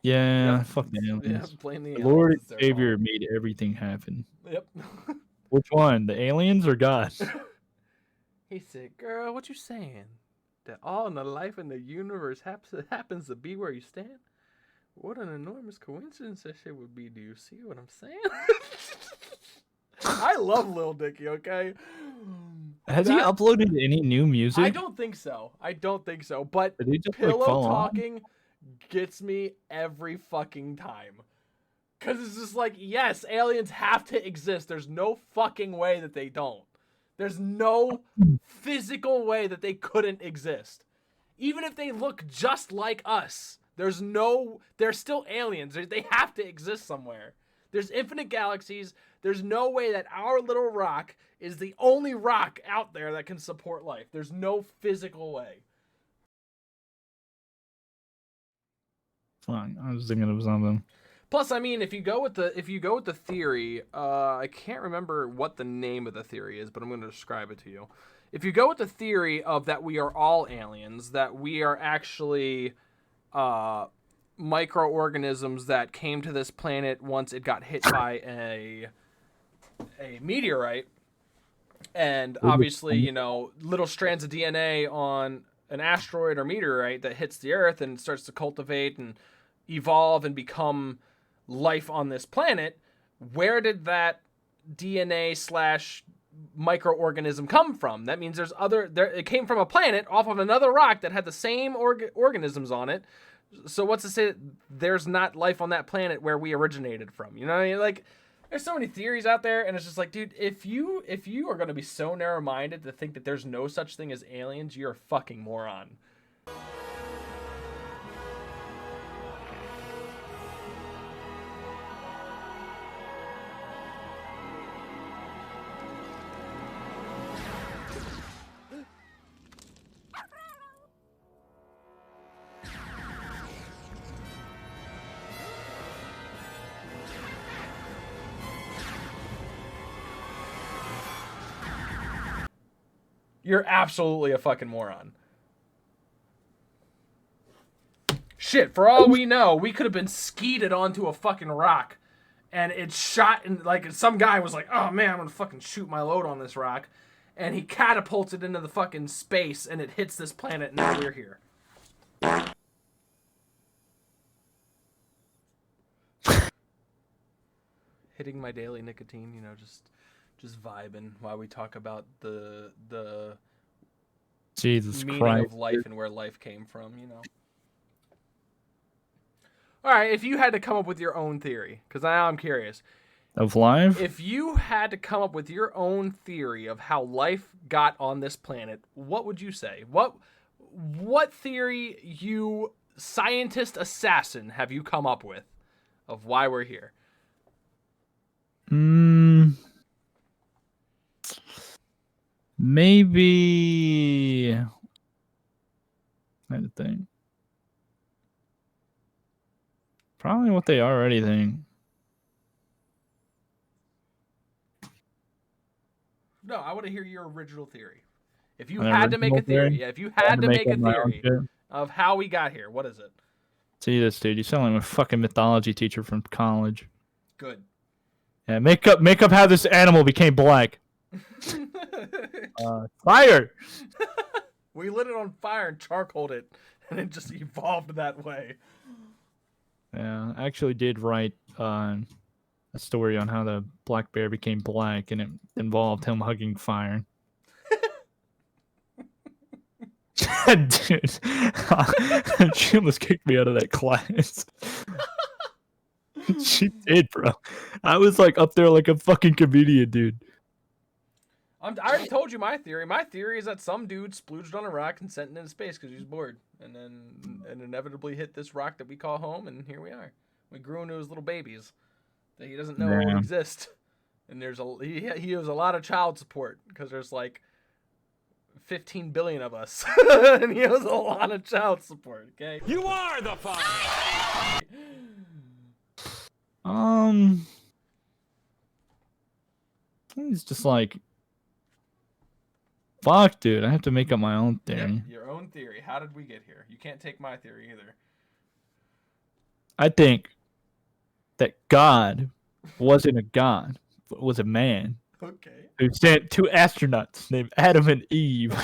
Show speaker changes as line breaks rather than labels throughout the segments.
Yeah,
Yep.
fuck the
Yeah,
aliens.
blame the
The
aliens.
Lord and
It's their fault.
Savior made everything happen.
Yep.
Which one? The aliens or God?
He said, "Girl, what you saying? That all in the life in the universe happens to be where you stand? What an enormous coincidence that shit would be. Do you see what I'm saying?" I love Lil Dicky. Okay.
Has he
That
uploaded any new
I
music?
don't think so. I don't think so. But
Did he just like
pillow
fall off?
talking gets me every fucking time. Cause it's just like, yes, aliens have to exist. There's no fucking way that they don't. There's no physical way that they couldn't exist. Even if they look just like us, they're still aliens. They have to exist somewhere. There's infinite galaxies. There's no way that our little rock is the only rock out there that can support life. There's no physical way.
Fine, I was thinking of something.
Plus, I mean, if you go with the theory, I can't remember what the name of the theory is, but I'm going to describe it to you. If you go with the theory of that we are all aliens, that we are actually microorganisms that came to this planet once it got hit by a meteorite, and obviously, little strands of DNA on an asteroid or meteorite that hits the Earth and starts to cultivate and evolve and become life on this planet. Where did that DNA slash microorganism come from? That means it came from a planet off of another rock that had the same organisms on it. So what's to say there's not life on that planet where we originated from? You know what I mean? Like, there's so many theories out there, and it's just like, dude, if you are gonna be so narrow-minded to think that there's no such thing as aliens, you're a fucking moron. You're absolutely a fucking moron. Shit, for all we know, we could have been skeeted onto a fucking rock, and it shot, and like some guy was like, "Oh man, I'm gonna fucking shoot my load on this rock," and he catapults it into the fucking space, and it hits this planet, and now we're here. Hitting my daily nicotine, just vibing while we talk about the
Jesus
meaning
Christ.
of life and where life came from. All right, if you had to come up with your own theory, because now I'm curious.
Of life?
If you had to come up with your own theory of how life got on this planet, what would you say? What theory, you scientist assassin, have you come up with of why we're here?
Maybe. I had to think. Probably what they already think.
No, I want to hear your original theory. If you
An
had to make
original
a theory,
theory?
if you
I
had to make
up
a
my own
theory
shit.
of how we got here, what is it?
See this, dude. You sound like a fucking mythology teacher from college.
Good.
Yeah, make up how this animal became black. Fire!
We lit it on fire and charcoaled it, and it just evolved that way.
Yeah, I actually did write a story on how the black bear became black, and it involved him hugging fire. Dude, she almost kicked me out of that class. She did, bro. I was like up there like a fucking comedian, dude.
I already told you my theory. My theory is that some dude splooged on a rock and sent it into space because he was bored, and inevitably hit this rock that we call home, and here we are. We grew into his little babies that he doesn't know exist, and he owes a lot of child support because there's like 15 billion of us, and he owes a lot of child support. Okay,
you are the father.
It's just like, fuck, dude. I have to make up my own theory.
Yep, your own theory. How did we get here? You can't take my theory either.
I think that God wasn't a god, but was a man
Okay.
who sent two astronauts named Adam and Eve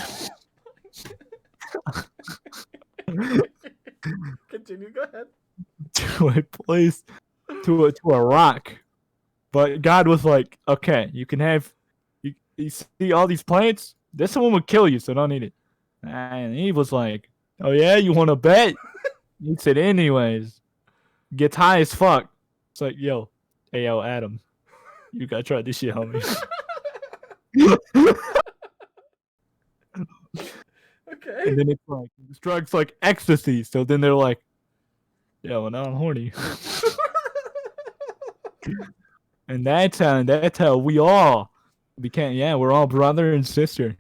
Continue. Go ahead.
to a place to a rock. But God was like, okay, you can have you see all these plants? This one would kill you, so don't eat it. And Eve was like, oh yeah, you want to bet? He said, anyways, gets high as fuck. It's like, hey yo, Adam, you gotta try this shit, homie.
Okay.
And then it's like this drug's like ecstasy. So then they're like, yeah, well now I'm horny. And that's how we all became. Yeah, we're all brother and sister.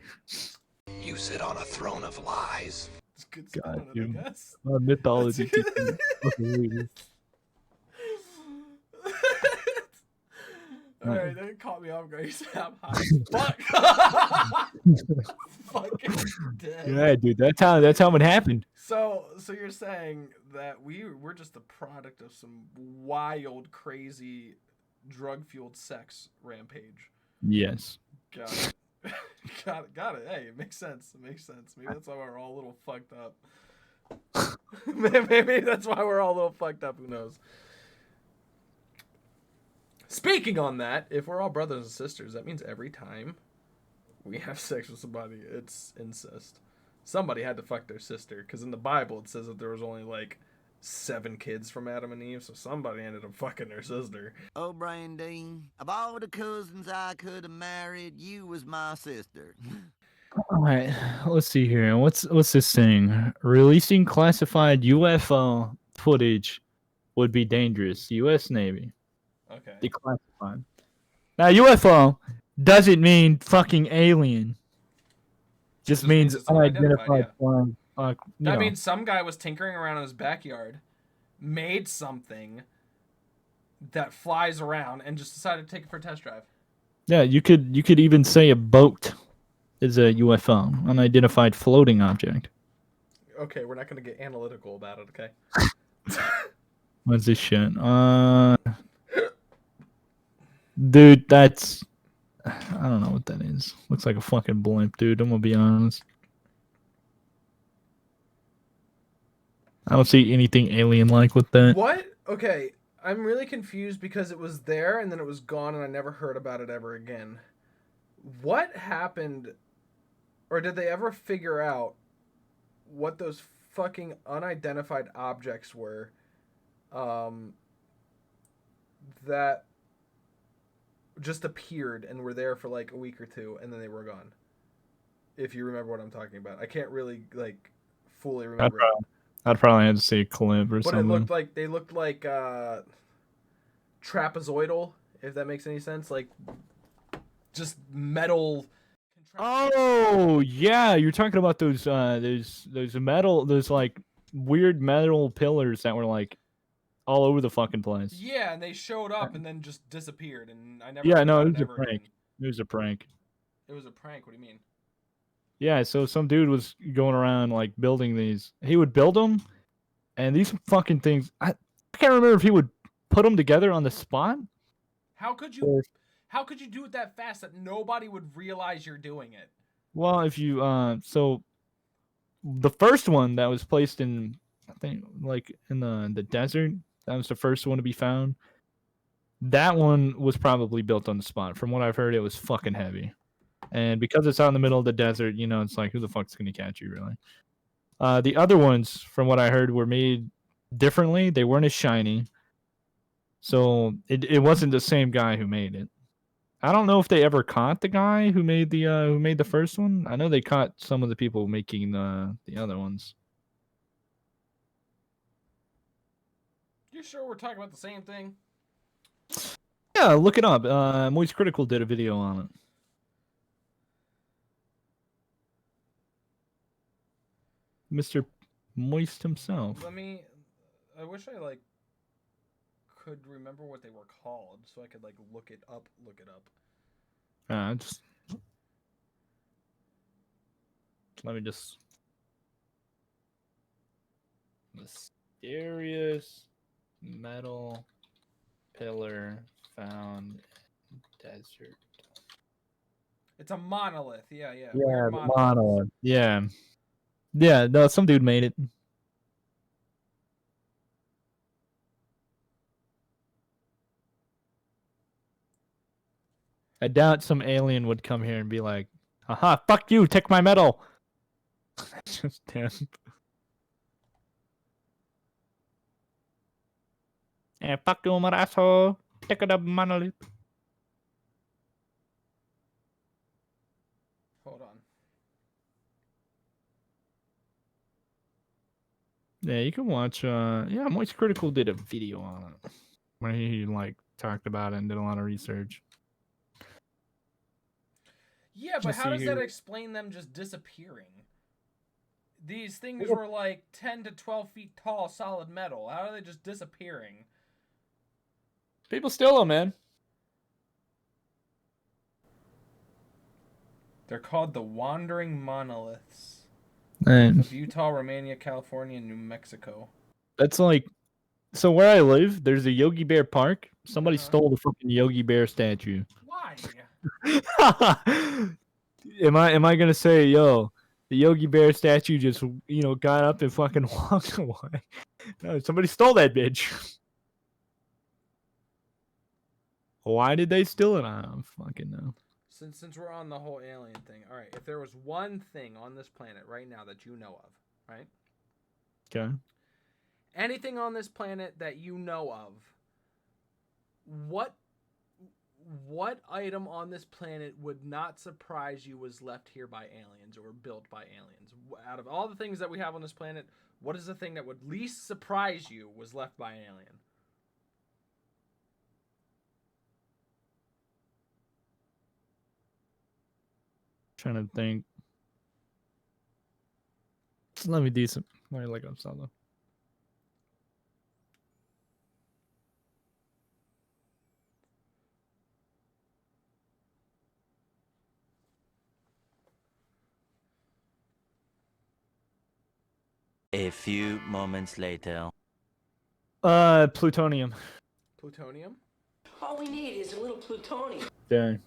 You sit on a throne of lies.
It's good spin
God,
on it,
dude.
I guess.
Mythology
That's-
teaching. Fucking weird.
Alright, that caught me off guard. He said I'm high as fuck. Fucking dead.
Yeah, dude. That's how it happened.
So you're saying that we're just the product of some wild, crazy, drug-fueled sex rampage.
Yes.
Got it. Got it. Hey, it makes sense. Maybe that's why we're all a little fucked up. Maybe that's why we're all a little fucked up. Who knows? Speaking on that, if we're all brothers and sisters, that means every time we have sex with somebody, it's incest. Somebody had to fuck their sister, because in the Bible it says that there was only like 7 kids from Adam and Eve, so somebody ended up fucking their sister.
Oh, Brandine, of all the cousins I could have married, you was my sister.
All right. Let's see here. What's this thing? Releasing classified UFO footage would be dangerous. U.S. Navy.
Okay.
Declassified. Now UFO doesn't mean fucking alien. Just means
it's unidentified,
unidentified flying.
That means some guy was tinkering around in his backyard, made something that flies around, and just decided to take it for a test drive.
Yeah, you could even say a boat is a UFO, unidentified floating object.
Okay, we're not gonna get analytical about it, okay?
What's this shit? Dude, that's I don't know what that is. Looks like a fucking blimp, dude. I'm gonna be honest. I don't see anything alien-like with that.
What? Okay, I'm really confused because it was there and then it was gone and I never heard about it ever again. What happened, or did they ever figure out what those fucking unidentified objects were that just appeared and were there for like a week or two and then they were gone? If you remember what I'm talking about. I can't really like fully remember it.
I'd probably have to see a clip or
But
something.
they looked like trapezoidal, if that makes any sense. Like just metal.
Oh yeah, you're talking about those metal, those like weird metal pillars that were like all over the fucking place.
Yeah, and they showed up and then just disappeared, and I never.
Yeah,
heard
no,
about
it was a
ever
prank.
again.
It was a prank.
It was a prank. What do you mean?
Yeah, so some dude was going around like building these. He would build them, and these fucking things. I can't remember if he would put them together on the spot.
How could you?
Or,
How could you do it that fast that nobody would realize you're doing it?
well, if you so the first one that was placed in, I think, like in the desert. That was the first one to be found. That one was probably built on the spot. From what I've heard, it was fucking heavy. And because it's out in the middle of the desert, you know, it's like, who the fuck's going to catch you, really? The other ones, from what I heard, were made differently. They weren't as shiny. So it wasn't the same guy who made it. I don't know if they ever caught the guy who made the first one. I know they caught some of the people making the other ones.
You sure we're talking about the same thing?
Yeah, look it up. Moist Critical did a video on it. Mr. Moist himself.
I wish I like could remember what they were called so I could like look it up.
Just let me just mysterious Metal pillar found in desert.
It's a monolith. Yeah.
Yeah,
Weird
the
monolith.
monolith. Yeah. Yeah, no, some dude made it. I doubt some alien would come here and be like, "Haha, fuck you, take my metal." Just damn. Yeah, fuck you, my asshole. Take it up, monolith.
Hold on.
Yeah, you can watch. Yeah, Moist Critical did a video on it where he like talked about it and did a lot of research.
Yeah, but
Let's
how
see
does that
here.
explain them just disappearing? These things were like 10 to 12 feet tall, solid metal. How are they just disappearing?
People steal them, man.
They're called the Wandering Monoliths
And
of Utah, Romania, California, and New Mexico.
that's like, so where I live, there's a Yogi Bear park. Somebody
Uh-huh.
stole the fucking Yogi Bear statue.
Why?
Am I gonna say, yo, the Yogi Bear statue just got up and fucking walked away? No, somebody stole that bitch. Why did they steal it? I don't fucking know.
Since we're on the whole alien thing, all right. If there was one thing on this planet right now that you know of, right?
Okay.
Anything on this planet that you know of, what item on this planet would not surprise you was left here by aliens or built by aliens? Out of all the things that we have on this planet, what is the thing that would least surprise you was left by an alien?
Trying to think. Let me do some. Wait, like I'm solo.
A few moments later.
Plutonium.
Plutonium?
All we need is a little plutonium.
Dang.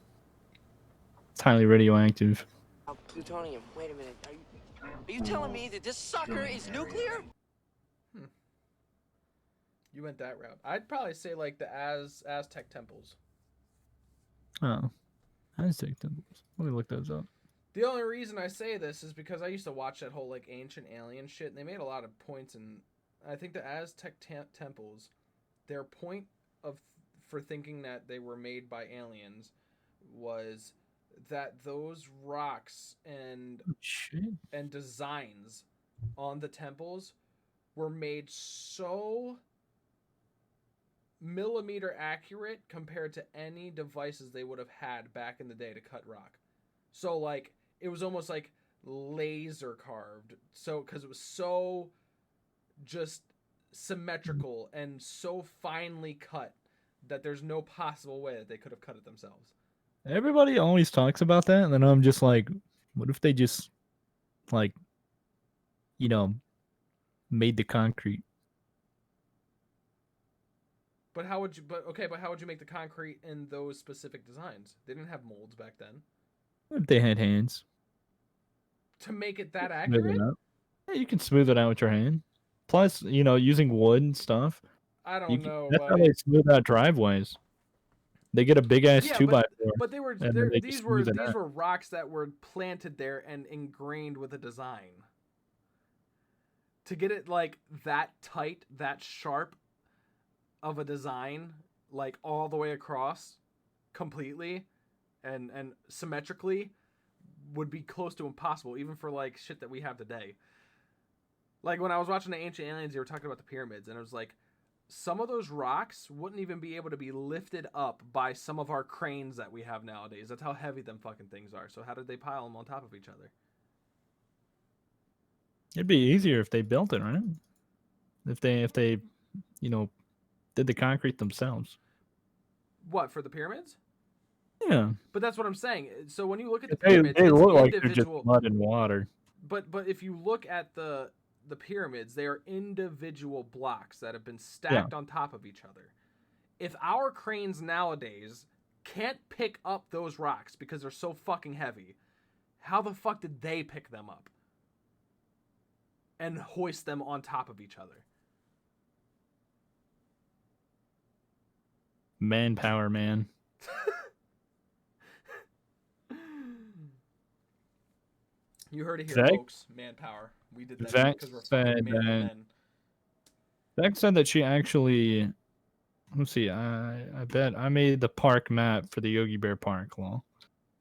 It's highly radioactive.
Plutonium. Wait a minute. Are you telling me that this sucker is nuclear?
You went that route. I'd probably say like the Aztec temples.
Oh. Aztec temples. Let me look those up.
The only reason I say this is because I used to watch that whole like ancient alien shit, and they made a lot of points. And I think the Aztec temples, their point for thinking that they were made by aliens was that those rocks and designs on the temples were made so millimeter accurate compared to any devices they would have had back in the day to cut rock. So like it was almost like laser carved. So because it was so just symmetrical and so finely cut that there's no possible way that they could have cut it themselves.
Everybody always talks about that, and then I'm just like, what if they just like made the concrete?
But how would you make the concrete in those specific designs? They didn't have molds back then.
What if they had hands?
To make it that
Smooth it
accurate?
out. Yeah, you can smooth it out with your hand. Plus, using wood and stuff.
I don't know.
That's how they smooth out driveways. They get a big ass 2x4.
But they were
and then they
these
just
were
smooth it
these
out.
were rocks that were planted there and ingrained with a design. To get it like that tight, that sharp of a design, like all the way across completely and symmetrically would be close to impossible, even for like shit that we have today. Like when I was watching the Ancient Aliens, they were talking about the pyramids, and it was like some of those rocks wouldn't even be able to be lifted up by some of our cranes that we have nowadays. That's how heavy them fucking things are. So how did they pile them on top of each other?
It'd be easier if they built it, right? If they did the concrete themselves.
What, for the pyramids?
Yeah.
But that's what I'm saying. So when you look at the
They
pyramids,
look
it's
like they're just
individual.
mud and water.
But if you look at the the pyramids, they are individual blocks that have been stacked on top of each other. If our cranes nowadays can't pick up those rocks because they're so fucking heavy, how the fuck did they pick them up and hoist them on top of each other?
Manpower, man.
You heard it here,
Zach?
folks. Manpower. We did that
Zach
because we're
said
fucking manly
that-
men.
Zach said that she actually. Let's see. I bet I made the park map for the Yogi Bear Park. Lol.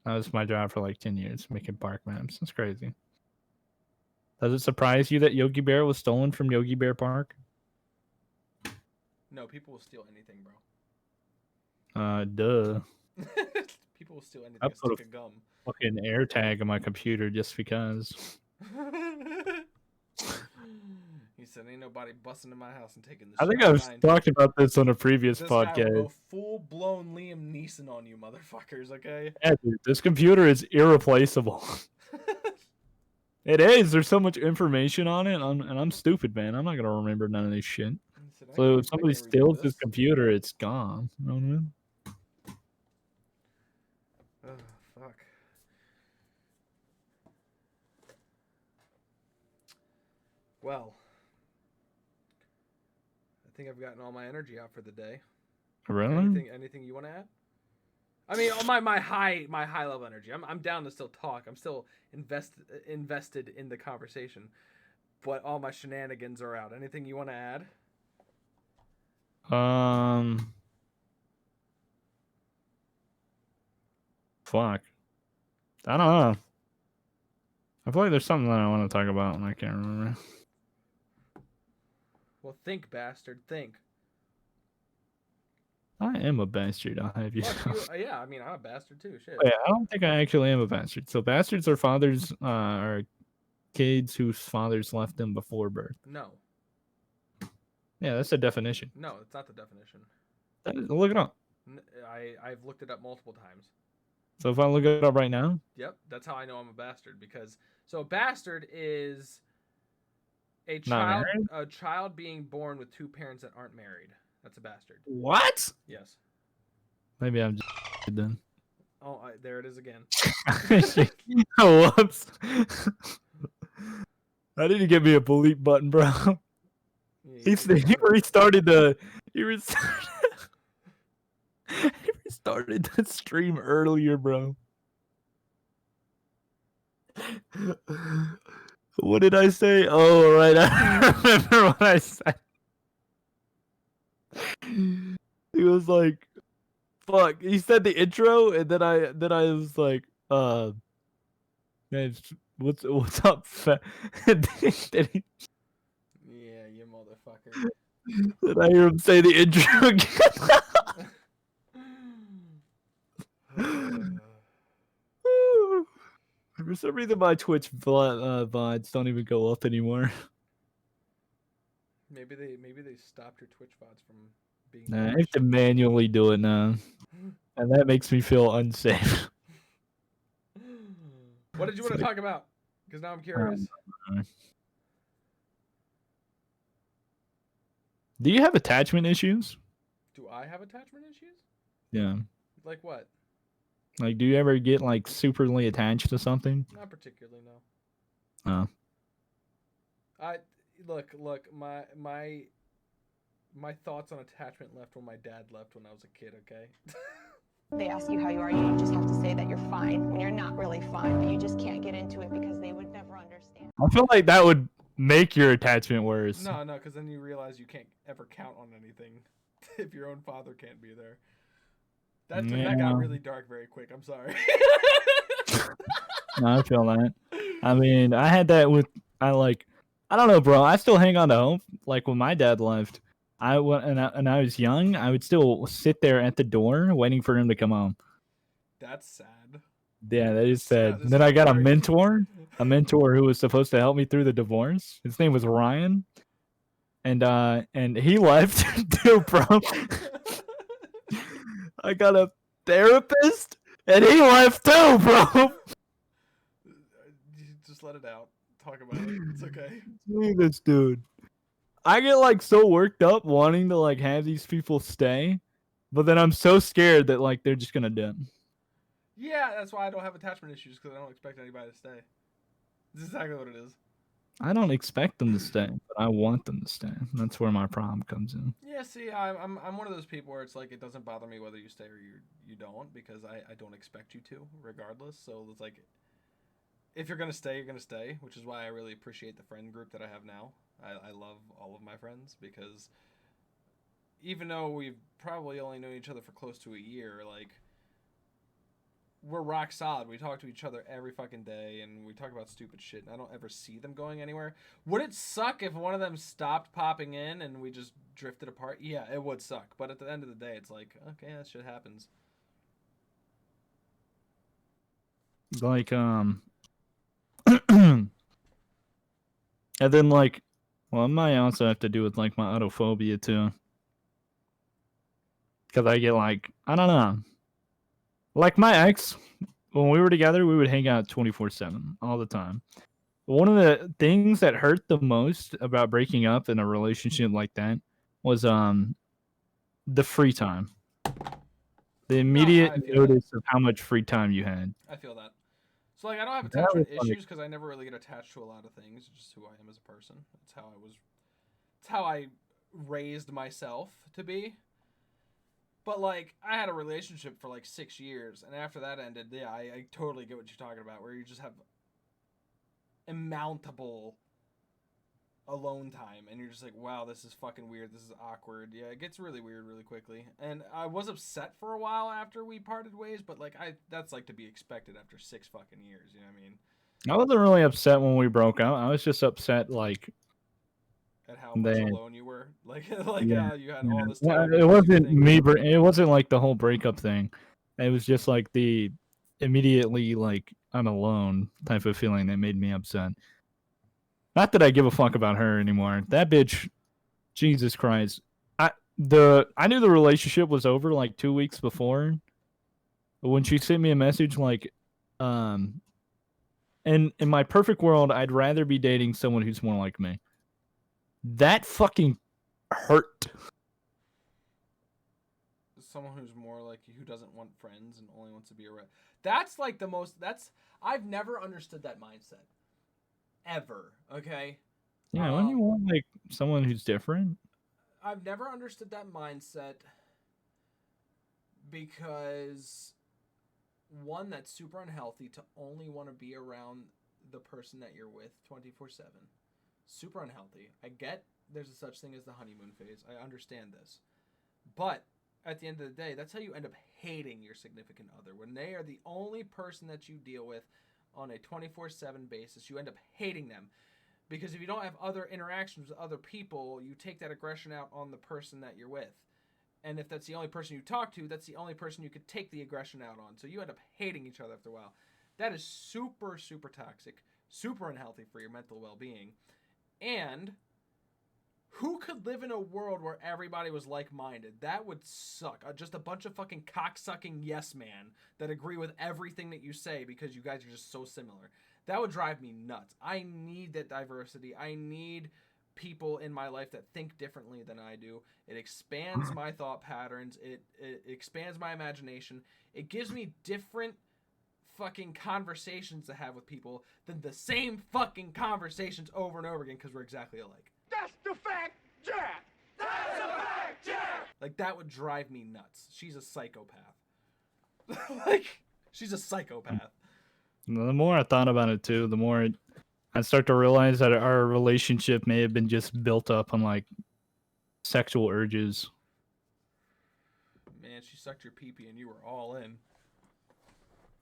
That was my job for like 10 years, making park maps. That's crazy. Does it surprise you that Yogi Bear was stolen from Yogi Bear Park?
No, people will steal anything, bro.
Duh.
People will steal anything.
I
A
put
stick of gum.
Fucking air tag on my computer just because.
He said, "Ain't nobody busting in my house and taking the."
I think
shit
I've
behind
talked about this on a previous
This guy will
podcast.
go full-blown Liam Neeson on you, motherfuckers. Okay.
Yeah, dude, this computer is irreplaceable. It is. There's so much information on it, and I'm stupid, man. I'm not gonna remember none of this shit.
He said,
So if
I
somebody
can't redo
steals this
this.
computer, it's gone. You know what I mean?
Oh, fuck. Well, I think I've gotten all my energy out for the day.
Really?
Anything you want to add? I mean, on my high level energy. I'm down to still talk. I'm still invested in the conversation. But all my shenanigans are out. Anything you want to add?
Fuck. I don't know. I feel like there's something that I want to talk about, and I can't remember.
Well, think, bastard. Think.
I am a bastard. I'll have you.
Fuck you. Yeah, I mean, I'm a bastard too. Shit.
Wait, I don't think I actually am a bastard. So bastards are fathers, are kids whose fathers left them before birth.
No.
Yeah, that's the definition.
No, it's not the definition.
Look it up.
I've looked it up multiple times.
So if I look it up right now,
Yep, that's how I know I'm a bastard. Because a bastard is a
Not
child being born with two parents that aren't married. That's a bastard.
what?
Yes.
Maybe I'm just then.
Oh, there it is again.
Whoops. I need to get me a delete button, bro. He restarted the. He restarted the stream earlier, bro. What did I say? Oh, right. I remember what I said. He was like, "Fuck." He said the intro, and then I was like, man, what's up, fat?" Then he,
Yeah, you motherfucker.
then I hear him say the intro again. For some reason, my Twitch VODs don't even go up anymore.
Maybe they stopped your Twitch VODs from being.
Nah, I have to manually do it now, and that makes me feel unsafe.
What did you want to talk about? Because now I'm curious.
Do you have attachment issues?
Do I have attachment issues?
Yeah.
Like what?
Like, do you ever get like superly attached to something?
Not particularly, no.
Oh.
Look, my thoughts on attachment left when my dad left when I was a kid, okay?
They ask you how you are, you just have to say that you're fine when you're not really fine, but you just can't get into it because they would never understand.
I feel like that would make your attachment worse.
No, because then you realize you can't ever count on anything if your own father can't be there. That got really dark very quick. I'm sorry.
No, I feel that. I mean, I had that with I don't know, bro. I still hang on to hope. Like when my dad left, I went and I was young. I would still sit there at the door waiting for him to come home.
That's sad.
Yeah, that is sad.
that's
Then I got a
very-
mentor who was supposed to help me through the divorce. His name was Ryan, and he left too, bro. I got a therapist, and he left too, bro.
Just let it out. talk about it. It's okay.
Look at this dude. I get like so worked up wanting to like have these people stay, but then I'm so scared that like they're just gonna dip.
Yeah, that's why I don't have attachment issues, because I don't expect anybody to stay. This is exactly what it is.
I don't expect them to stay, but I want them to stay. That's where my problem comes in.
Yeah, see, I'm one of those people where it's like it doesn't bother me whether you stay or you don't, because I don't expect you to, regardless. So it's like, if you're gonna stay, you're gonna stay, which is why I really appreciate the friend group that I have now. I love all of my friends, because even though we've probably only known each other for close to a year, like, we're rock solid. We talk to each other every fucking day, and we talk about stupid shit, and I don't ever see them going anywhere. Would it suck if one of them stopped popping in and we just drifted apart? Yeah, it would suck. But at the end of the day, it's like, okay, that shit happens.
Like and then like, well, it might also have to do with like my autophobia too, because I get like, I don't know, like my ex, when we were together, we would hang out 24/7 all the time. One of the things that hurt the most about breaking up in a relationship like that was the free time. The immediate
I feel
notice of how much free time you had.
I feel that. So, like, I don't have
That
attachment
was like-
issues because I never really get attached to a lot of things. It's just who I am as a person. It's how I raised myself to be. But, like, I had a relationship for, like, 6 years, and after that ended, yeah, I totally get what you're talking about, where you just have immountable alone time, and you're just like, wow, this is fucking weird, this is awkward. Yeah, it gets really weird really quickly. And I was upset for a while after we parted ways, but, like, that's, like, to be expected after 6 fucking years, you know what I mean?
I wasn't really upset when we broke up. I was just upset, like,
At how much alone you were, like you had all this time.
It wasn't me. It wasn't like the whole breakup thing. It was just like the immediately like I'm alone type of feeling that made me upset. Not that I give a fuck about her anymore. That bitch, Jesus Christ. I knew the relationship was over like 2 weeks before. But when she sent me a message like, and in my perfect world, I'd rather be dating someone who's more like me. That fucking hurt.
Someone who's more like you, who doesn't want friends and only wants to be around. That's like the most. I've never understood that mindset. Ever. Okay.
Yeah, when you want like someone who's different.
I've never understood that mindset because one, that's super unhealthy to only want to be around the person that you're with 24/7. Super unhealthy. I get there's a such thing as the honeymoon phase. I understand this. But at the end of the day, that's how you end up hating your significant other. When they are the only person that you deal with on a 24/7 basis, you end up hating them. Because if you don't have other interactions with other people, you take that aggression out on the person that you're with. And if that's the only person you talk to, that's the only person you could take the aggression out on. So you end up hating each other after a while. That is super, super toxic, super unhealthy for your mental well-being. And who could live in a world where everybody was like-minded? That would suck. Just a bunch of fucking cock-sucking yes man that agree with everything that you say because you guys are just so similar. That would drive me nuts. I need that diversity. I need people in my life that think differently than I do. It expands my thought patterns. It expands my imagination. It gives me different fucking conversations to have with people than the same fucking conversations over and over again because we're exactly alike.
That's the fact, Jack! That's a fact, Jack!
Like, that would drive me nuts. She's a psychopath. Like, she's a psychopath.
The more I thought about it too, the more I start to realize that our relationship may have been just built up on like sexual urges.
Man, she sucked your pee-pee and you were all in.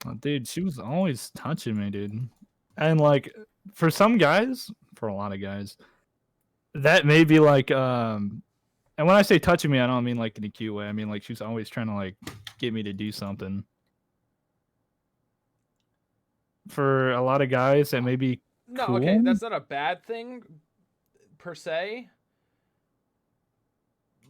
Oh, dude, she was always touching me, dude. And like for some guys, for a lot of guys, that may be like and when I say touching me, I don't mean like in a cute way. I mean like she was always trying to like get me to do something. For a lot of guys, that may be
No,
cool.
okay, that's not a bad thing per se.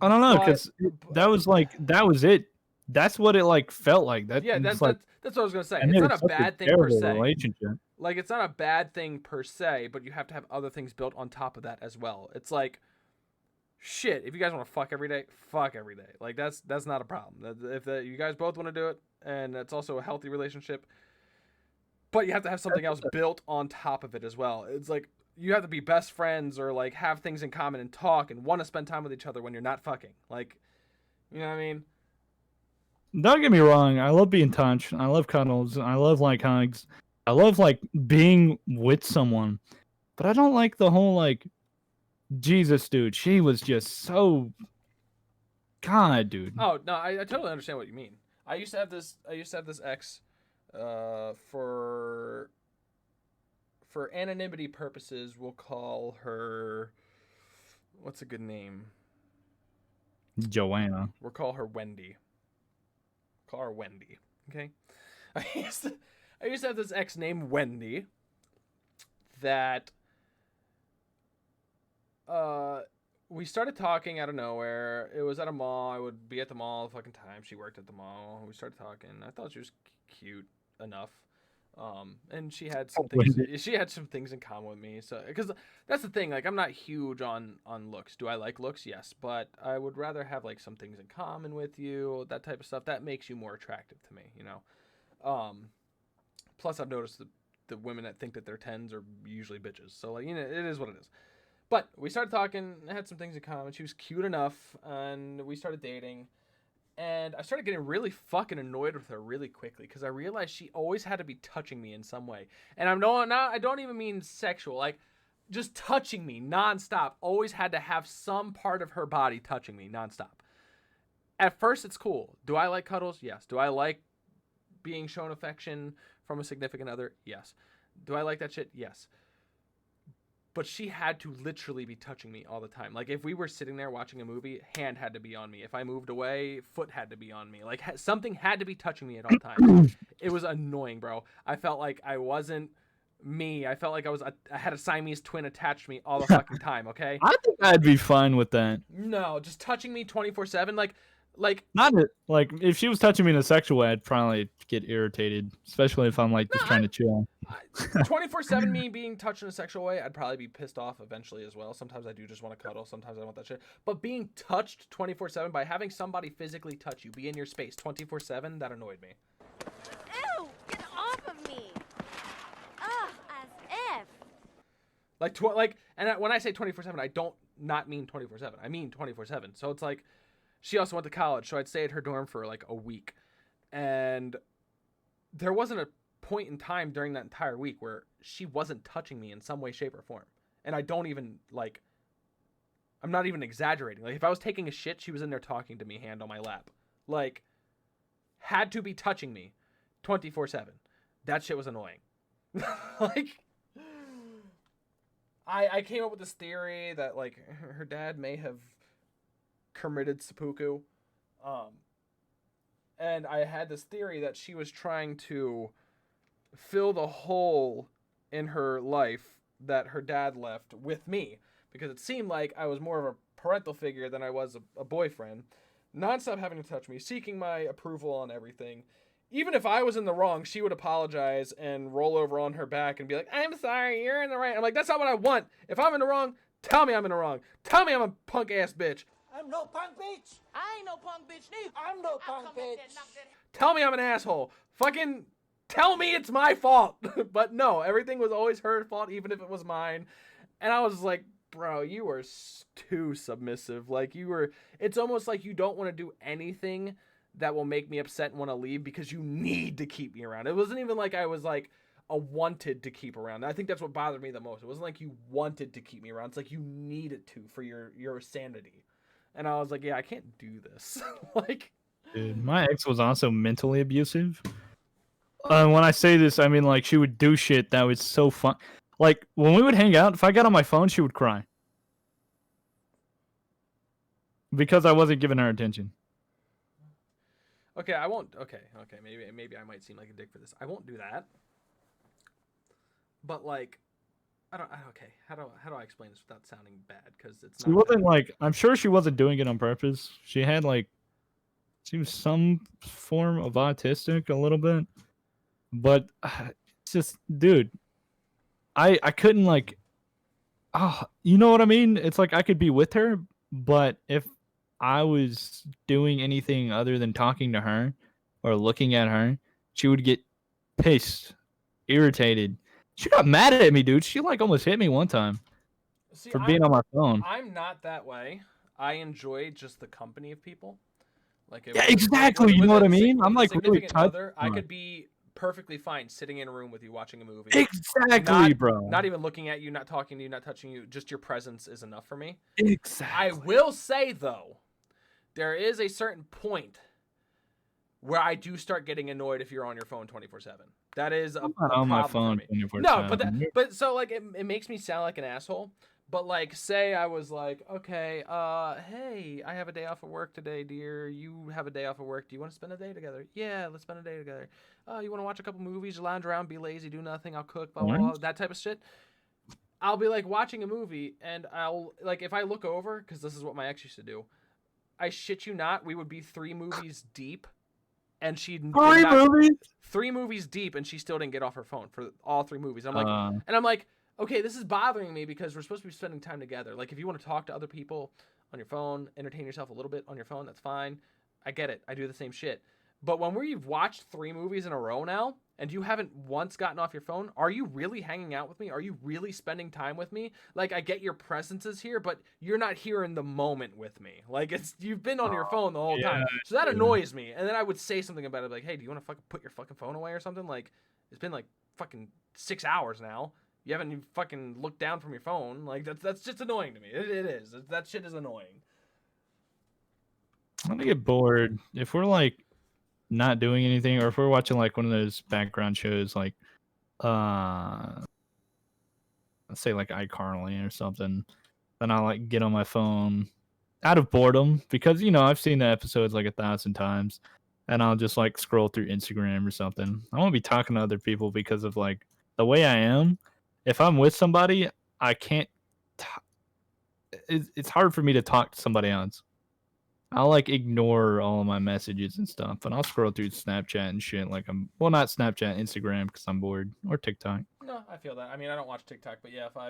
I don't know, because that was it. that's what it like felt like. That
Yeah,
it's like,
that's what I was gonna say.
and
It's
it
not
was
a
such
bad thing per
terrible
se.
relationship.
Like, it's not a bad thing per se, but you have to have other things built on top of that as well. It's like, shit, if you guys want to fuck every day, fuck every day. Like, that's not a problem. If you guys both want to do it, and it's also a healthy relationship, but you have to have something else built on top of it as well. It's like, you have to be best friends or, like, have things in common and talk and want to spend time with each other when you're not fucking. Like, you know what I mean?
Don't get me wrong. I love being touched. I love cuddles. I love like hugs. I love like being with someone. But I don't like the whole like Jesus, dude. She was just so God, dude.
Oh no, I totally understand what you mean. I used to have this ex, for anonymity purposes, we'll call her. What's a good name?
Joanna.
We'll call her Wendy. Call her Wendy. Okay. I used to have this ex named Wendy. That. We started talking out of nowhere. It was at a mall. I would be at the mall all the fucking time. She worked at the mall. We started talking. I thought she was cute enough. And she had some things. She had some things in common with me. So, because that's the thing. Like, I'm not huge on looks. Do I like looks? Yes, but I would rather have like some things in common with you. That type of stuff. That makes you more attractive to me. You know. Plus, I've noticed the women that think that they're 10s are usually bitches. So, like, you know, it is what it is. But we started talking, had some things in common. She was cute enough, and we started dating. And I started getting really fucking annoyed with her really quickly because I realized she always had to be touching me in some way. And I don't even mean sexual, like just touching me nonstop. Always had to have some part of her body touching me nonstop. At first, it's cool. Do I like cuddles? Yes. Do I like being shown affection from a significant other? Yes. Do I like that shit? Yes. But she had to literally be touching me all the time. Like, if we were sitting there watching a movie, hand had to be on me. If I moved away, foot had to be on me. Like, something had to be touching me at all times. It was annoying, bro. I felt like I wasn't me. I felt like I had a Siamese twin attached to me all the fucking time, okay?
I think I'd be fine with that.
No, just touching me 24/7. Like
not like if she was touching me in a sexual way, I'd probably get irritated, especially if I'm like just trying to chill.
24/7 me being touched in a sexual way, I'd probably be pissed off eventually as well. Sometimes I do just want to cuddle. Sometimes I want that shit. But being touched 24/7 by having somebody physically touch you, be in your space 24/7, that annoyed me.
Ew! Get off of me! Ugh, as if.
And when I say 24/7, I don't not mean 24/7. I mean 24/7. So it's like, she also went to college, so I'd stay at her dorm for like a week. And there wasn't a point in time during that entire week where she wasn't touching me in some way, shape, or form. And I don't even, like, I'm not even exaggerating. Like, if I was taking a shit, she was in there talking to me, hand on my lap. Like, had to be touching me 24/7. That shit was annoying. Like, I came up with this theory that, like, her dad may have committed seppuku. And I had this theory that she was trying to fill the hole in her life that her dad left with me, because it seemed like I was more of a parental figure than I was a boyfriend, nonstop having to touch me, seeking my approval on everything. Even if I was in the wrong, she would apologize and roll over on her back and be like, I'm sorry, you're in the right. I'm like, that's not what I want. If I'm in the wrong, tell me I'm in the wrong. Tell me I'm a punk ass bitch.
I'm no punk bitch. I ain't no punk bitch neither. I'm no punk bitch.
Tell me I'm an asshole. Fucking tell me it's my fault. But no, everything was always her fault, even if it was mine. And I was like, bro, you were too submissive. Like, it's almost like you don't want to do anything that will make me upset and want to leave because you need to keep me around. It wasn't even like I was like a wanted to keep around. I think that's what bothered me the most. It wasn't like you wanted to keep me around. It's like you needed to for your sanity. And I was like, yeah, I can't do this. Like,
dude, my ex was also mentally abusive. When I say this, I mean like she would do shit that was so fun. Like when we would hang out, if I got on my phone, she would cry because I wasn't giving her attention.
Okay, I won't. Okay, maybe I might seem like a dick for this. I won't do that. But like, I don't. Okay, how do I explain this without sounding bad? Because it's not.
She wasn't like. I'm sure she wasn't doing it on purpose. She seems some form of autistic a little bit, but it's just, dude, I couldn't like, you know what I mean? It's like I could be with her, but if I was doing anything other than talking to her or looking at her, she would get pissed, irritated. She got mad at me, dude. She like almost hit me one time
See,
for being on my phone.
I'm not that way. I enjoy just the company of people. Like
Yeah, exactly. You know what I mean? I'm like really
significant
touched.
other. I could be perfectly fine sitting in a room with you watching a movie.
Exactly, bro.
Not even looking at you, not talking to you, not touching you. Just your presence is enough for me.
Exactly.
I will say though, there is a certain point where I do start getting annoyed if you're on your phone 24/7. That is a problem
my phone
for me.
24/7.
No, but so like it makes me sound like an asshole. But like, say I was like, okay, hey, I have a day off of work today, dear. You have a day off of work. Do you want to spend a day together? Yeah, let's spend a day together. You want to watch a couple movies, lounge around, be lazy, do nothing. I'll cook, blah blah blah, that type of shit. I'll be like watching a movie, and I'll like if I look over, because this is what my ex used to do. I shit you not, we would be 3 movies deep, and she 3 movies deep, and she still didn't get off her phone for all 3 movies. I'm like, okay, this is bothering me because we're supposed to be spending time together. Like, if you want to talk to other people on your phone, entertain yourself a little bit on your phone, that's fine. I get it. I do the same shit. But when we've watched 3 movies in a row now, and you haven't once gotten off your phone, are you really hanging out with me? Are you really spending time with me? Like, I get your presence is here, but you're not here in the moment with me. Like, you've been on your phone the whole time. So that annoys me. And then I would say something about it, like, hey, do you want to fucking put your fucking phone away or something? Like, it's been like fucking 6 hours now. You haven't even fucking looked down from your phone. Like, that's just annoying to me. It is. That shit is annoying.
I'm gonna get bored if we're like not doing anything, or if we're watching like one of those background shows, like let's say like iCarly or something. Then I'll like get on my phone out of boredom because I've seen the episodes like 1,000 times, and I'll just like scroll through Instagram or something. I won't be talking to other people because of like the way I am. If I'm with somebody, I can't. It's hard for me to talk to somebody else. I'll like ignore all of my messages and stuff, and I'll scroll through Snapchat and shit. Like not Snapchat, Instagram, because I'm bored, or TikTok.
No, I feel that. I mean, I don't watch TikTok, but yeah, I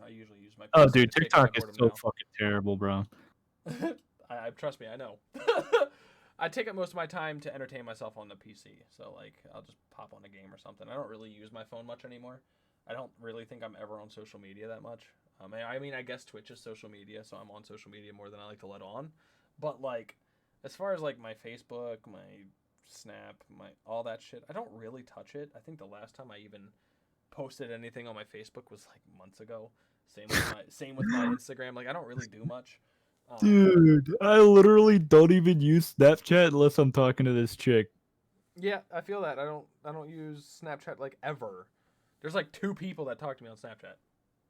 usually use my.
Oh,
PC
dude,
to
TikTok is so
now.
fucking terrible, bro.
I trust me, I know. I take up most of my time to entertain myself on the PC, so like I'll just pop on a game or something. I don't really use my phone much anymore. I don't really think I'm ever on social media that much. I mean, I guess Twitch is social media, so I'm on social media more than I like to let on. But like, as far as like my Facebook, my Snap, my all that shit, I don't really touch it. I think the last time I even posted anything on my Facebook was like months ago. Same with my Instagram. Like, I don't really do much.
Dude, I literally don't even use Snapchat unless I'm talking to this chick.
Yeah, I feel that. I don't use Snapchat like ever. There's like 2 people that talk to me on Snapchat.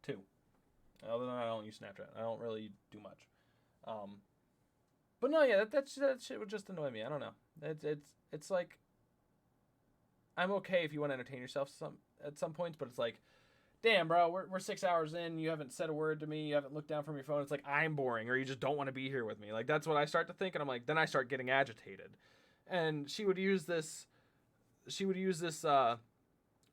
2. Other than that, I don't use Snapchat. I don't really do much. But no, yeah, that shit would just annoy me. I don't know. It's like, I'm okay if you want to entertain yourself at some points, but it's like, damn, bro, we're 6 hours in. You haven't said a word to me. You haven't looked down from your phone. It's like I'm boring, or you just don't want to be here with me. Like, that's what I start to think, and I'm like, then I start getting agitated. And she would use this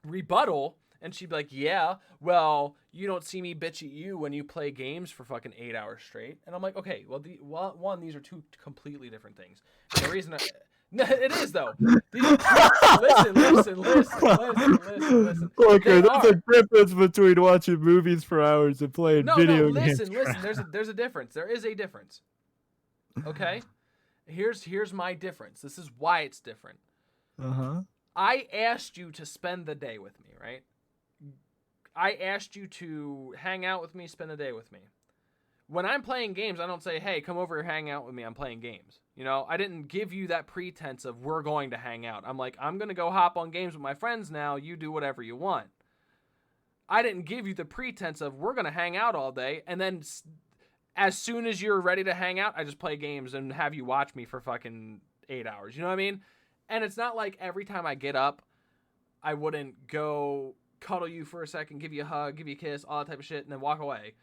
rebuttal. And she'd be like, yeah, well, you don't see me bitch at you when you play games for fucking 8 hours straight. And I'm like, okay, well, these are 2 completely different things. And the reason no, it is, though. Listen.
Okay, there's a difference between watching movies for hours and playing video games.
Listen, there's a difference. There is a difference. Okay? Here's my difference. This is why it's different.
Uh-huh.
I asked you to spend the day with me, right? I asked you to hang out with me, spend the day with me. When I'm playing games, I don't say, hey, come over and hang out with me. I'm playing games. I didn't give you that pretense of we're going to hang out. I'm like, I'm going to go hop on games with my friends now. You do whatever you want. I didn't give you the pretense of we're going to hang out all day. And then as soon as you're ready to hang out, I just play games and have you watch me for fucking 8 hours. You know what I mean? And it's not like every time I get up, I wouldn't go cuddle you for a second, give you a hug, give you a kiss, all that type of shit, and then walk away.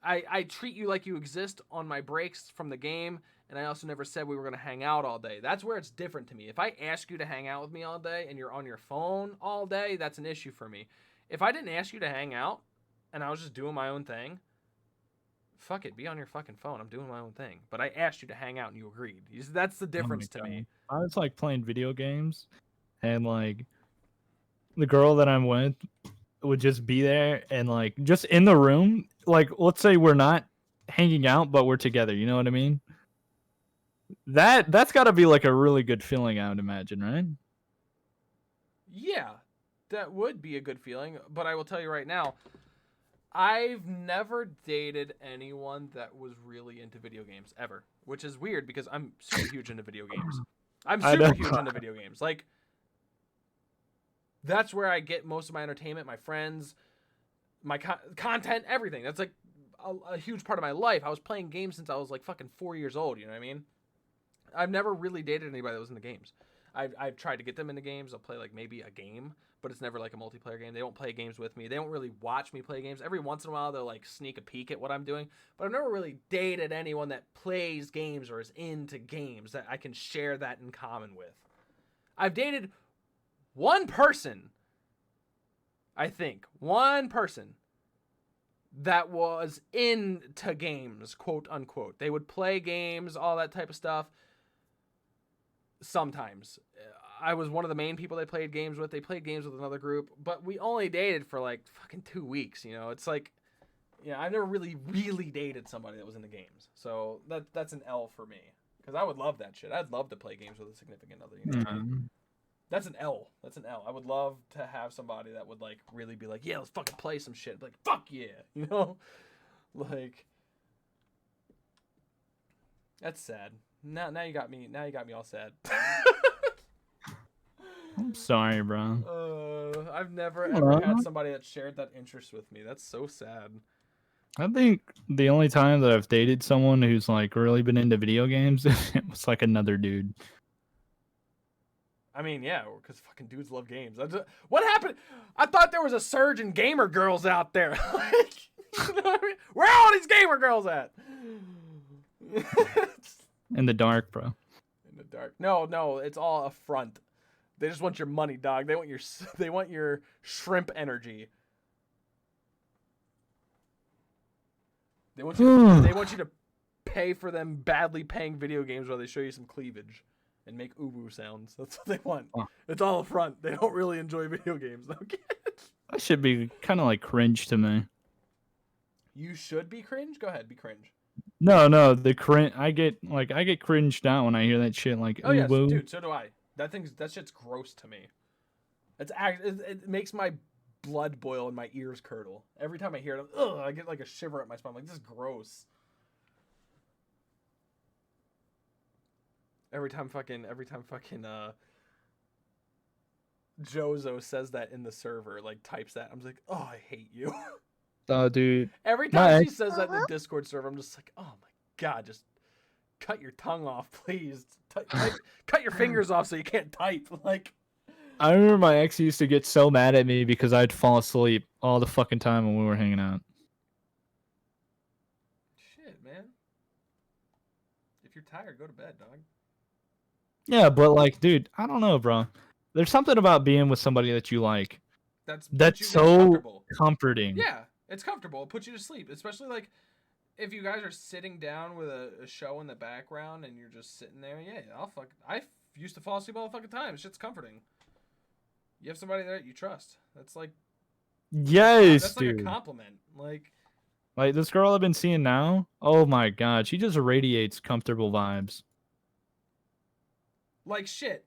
I treat you like you exist on my breaks from the game, and I also never said we were going to hang out all day. That's where it's different to me. If I ask you to hang out with me all day and you're on your phone all day, that's an issue for me. If I didn't ask you to hang out and I was just doing my own thing, fuck it, be on your fucking phone. I'm doing my own thing. But I asked you to hang out and you agreed. That's the difference to me.
I was like playing video games, and like the girl that I'm with would just be there and like just in the room. Like, let's say we're not hanging out, but we're together. You know what I mean? That's got to be like a really good feeling, I would imagine, right?
Yeah, that would be a good feeling. But I will tell you right now, I've never dated anyone that was really into video games ever, which is weird because I'm super huge into video games. I'm super huge into video games. Like, that's where I get most of my entertainment, my friends, my content, everything. That's like a huge part of my life. I was playing games since I was like fucking 4 years old. You know what I mean? I've never really dated anybody that was into games. I've tried to get them into games. I'll play like maybe a game, but it's never like a multiplayer game. They don't play games with me. They don't really watch me play games. Every once in a while, they'll like sneak a peek at what I'm doing, but I've never really dated anyone that plays games or is into games that I can share that in common with. I've dated one person, I think, one person that was into games, quote unquote. They would play games, all that type of stuff. Sometimes. I was one of the main people they played games with. They played games with another group, but we only dated for like fucking 2 weeks, you know? It's like, yeah, I've never really dated somebody that was into games. So that's an L for me. Because I would love that shit. I'd love to play games with a significant other, you know what I mean? That's an L. That's an L. I would love to have somebody that would like really be like, yeah, let's fucking play some shit. Like, fuck yeah, you know? Like, that's sad. Now you got me. Now you got me all sad.
I'm sorry, bro.
I've never ever had somebody that shared that interest with me. That's so sad.
I think the only time that I've dated someone who's like really been into video games, it was like another dude.
I mean, yeah, because fucking dudes love games. What happened? I thought there was a surge in gamer girls out there. Like, you know what I mean? Where are all these gamer girls at?
In the dark, bro.
In the dark. No, it's all a front. They just want your money, dog. They want your shrimp energy. They want you to pay for them badly paying video games while they show you some cleavage and make uwu sounds. That's what they want. Huh. It's all a front. They don't really enjoy video games. Okay.
That should be kind of like cringe to me.
You should be cringe? Go ahead, be cringe.
No, the cringe. I get cringed out when I hear that shit. Like,
oh yes, dude, so do I. That shit's gross to me. It makes my blood boil and my ears curdle every time I hear it. I get like a shiver at my spine. I'm like, this is gross. Every time fucking Jozo says that in the server, like types that, I'm just like, oh, I hate you.
Oh, dude.
Every time she says that in the Discord server, I'm just like, oh my god, just cut your tongue off, please. Cut your fingers off so you can't type. Like,
I remember my ex used to get so mad at me because I'd fall asleep all the fucking time when we were hanging out.
Shit, man. If you're tired, go to bed, dog.
Yeah, but like, dude, I don't know, bro. There's something about being with somebody that you like. That's so comforting.
Yeah, it's comfortable. It puts you to sleep, especially like if you guys are sitting down with a show in the background and you're just sitting there. Yeah, I used to fall asleep all the fucking time. Shit's comforting. You have somebody there that you trust. That's like,
yes,
that's
dude.
Like a compliment. Like
this girl I've been seeing now. Oh my god, she just radiates comfortable vibes.
Like shit.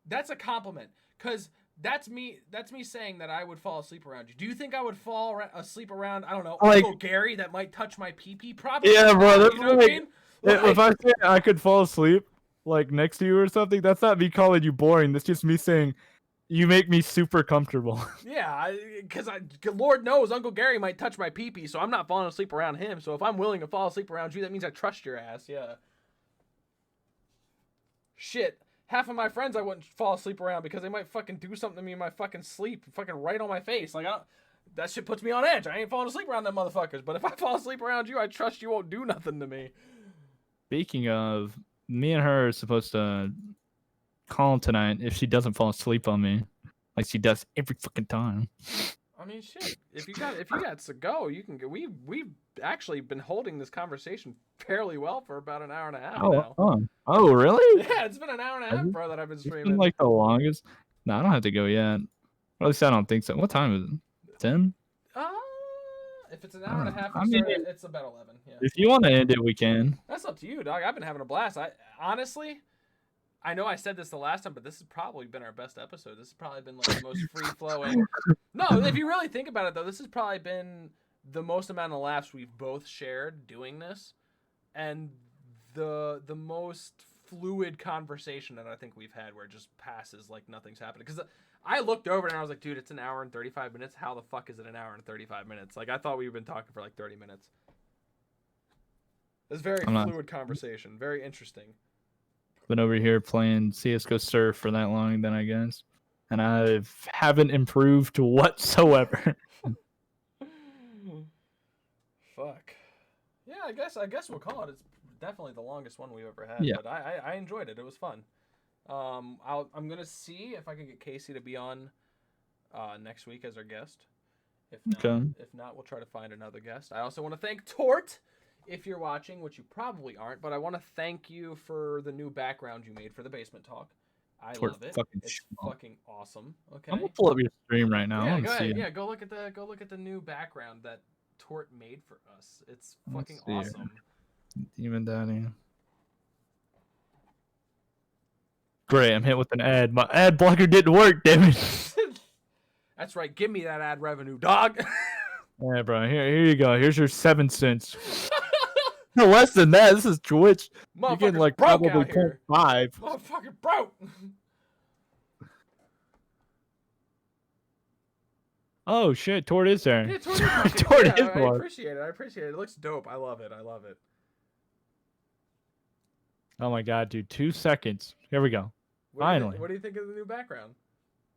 That's a compliment, cause that's me saying that I would fall asleep around you. Do you think I would fall asleep around, I don't know,
like,
Uncle Gary that might touch my pee-pee? Probably.
Yeah, bro.
You know what I mean? Like,
if I say I could fall asleep like next to you or something, that's not me calling you boring. That's just me saying you make me super comfortable.
Yeah, because Lord knows Uncle Gary might touch my pee-pee, so I'm not falling asleep around him. So if I'm willing to fall asleep around you, that means I trust your ass. Yeah. Shit. Half of my friends I wouldn't fall asleep around because they might fucking do something to me in my fucking sleep, fucking right on my face. Like, that shit puts me on edge. I ain't falling asleep around them motherfuckers. But if I fall asleep around you, I trust you won't do nothing to me.
Speaking of, me and her are supposed to call tonight if she doesn't fall asleep on me, like she does every fucking time.
I mean, shit. If you got to go, you can go. We've actually been holding this conversation fairly well for about an hour and a half now.
Oh, really?
Yeah, it's been an hour and a half, bro, that I've been
It's
streaming.
been like the longest. No, I don't have to go yet. Or at least I don't think so. What time is it? 10?
If it's an hour and a half, it's about 11. Yeah.
If you want to end it, we can.
That's up to you, dog. I've been having a blast. Honestly, I know I said this the last time, but this has probably been our best episode. This has probably been like the most free flowing. No, if you really think about it, though, this has probably been the most amount of laughs we've both shared doing this, and the most fluid conversation that I think we've had, where it just passes like nothing's happening. Because I looked over and I was like, dude, it's an hour and 35 minutes. How the fuck is it an hour and 35 minutes? Like, I thought we've been talking for like 30 minutes. It's very fluid conversation. Very interesting.
Been over here playing CSGO Surf for that long, then I guess, and I haven't improved whatsoever.
Fuck. Yeah, I guess we'll call it. It's definitely the longest one we've ever had.
Yeah.
But I enjoyed it. It was fun. I'm gonna see if I can get Casey to be on next week as our guest. If not, we'll try to find another guest. I also want to thank Tort, if you're watching, which you probably aren't, but I want to thank you for the new background you made for the Basement Talk. I love it. It's fucking awesome. Okay.
I'm gonna pull up your stream right now.
Yeah, go ahead. Yeah, go look at the new background that Tort made for us. It's fucking awesome.
Demon Daddy. Great, I'm hit with an ad. My ad blocker didn't work, damn it.
That's right. Give me that ad revenue, dog.
Yeah, bro. Here you go. Here's your 7 cents. No less than that. This is Twitch. You're getting like probably 0.5.
Motherfucker broke.
Oh shit, Tort is there.
Yeah,
Tort is
I appreciate it. I appreciate it. It looks dope. I love it.
Oh my god, dude. 2 seconds. Here we go. Finally.
What do you think of the new background?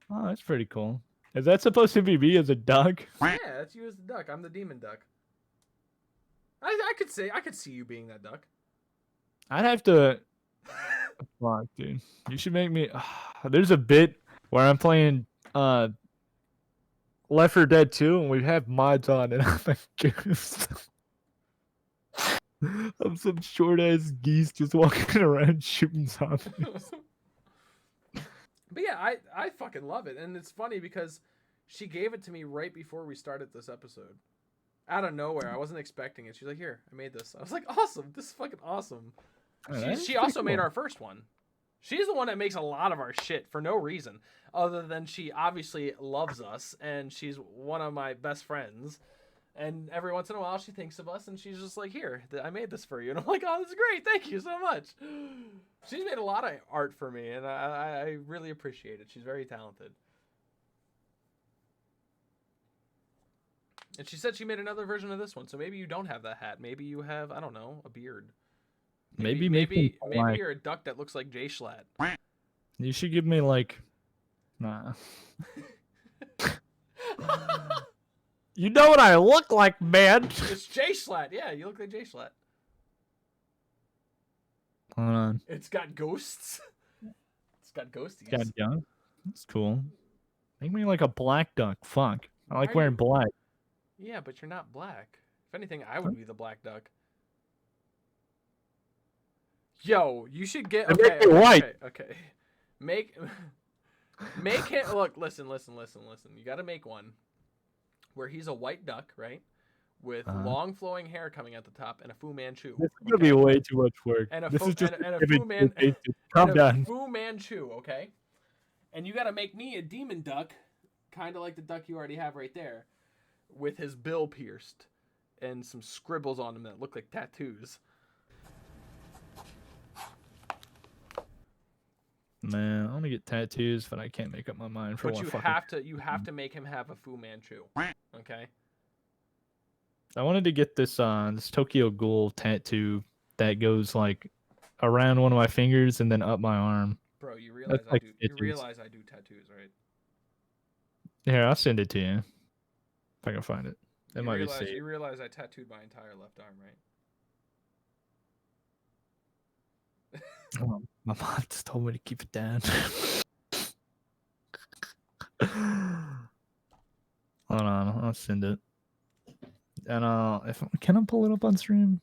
Oh, that's pretty cool. Is that supposed to be me as a duck?
Yeah, that's you as the duck. I'm the demon duck. I could see you being that duck.
I'd have to. Fuck, dude. You should make me. There's a bit where I'm playing Left 4 Dead 2, and we have mods on, and I'm a goose. I'm some short ass geese just walking around shooting zombies.
But yeah, I fucking love it, and it's funny because she gave it to me right before we started this episode. Out of nowhere, I wasn't expecting it. She's like, "Here, I made this." I was like, "Awesome! This is fucking awesome." She also made our first one. She's the one that makes a lot of our shit for no reason, other than she obviously loves us, and she's one of my best friends. And every once in a while, she thinks of us, and she's just like, "Here, I made this for you." And I'm like, "Oh, this is great! Thank you so much." She's made a lot of art for me, and I really appreciate it. She's very talented. And she said she made another version of this one, so maybe you don't have that hat. Maybe you have, I don't know, a beard. Maybe you're a duck that looks like Jay Schlatt.
You should give me like, nah. You know what I look like, man.
It's Jay Schlatt. Yeah, you look like Jay Schlatt.
Hold on.
It's got ghosts. It's got ghosties.
Got young. That's cool. Make me like a black duck. Fuck. I like wearing black.
Yeah, but you're not black. If anything, I would be the black duck. Yo, you should get. Okay,
make it white.
Okay. Make him look. Listen. You got to make one where he's a white duck, right, with long flowing hair coming at the top and a Fu Manchu.
This is gonna be way too much work.
And a
this
Fu,
is just
and a Fu Man.
Calm down.
Fu Manchu, okay. And you got to make me a demon duck, kind of like the duck you already have right there, with his bill pierced and some scribbles on him that look like tattoos.
Man, I want to get tattoos, but I can't make up my mind for
but
one.
You have to make him have a Fu Manchu. Okay.
I wanted to get this this Tokyo Ghoul tattoo that goes like around one of my fingers and then up my arm.
Bro, you realize
like
I do tattoos, right?
Here, I'll send it to you. If I can find it. It might be saved.
You realize I tattooed my entire left arm, right?
Oh, my mom just told me to keep it down. Hold on, I'll send it. And if can I pull it up on stream?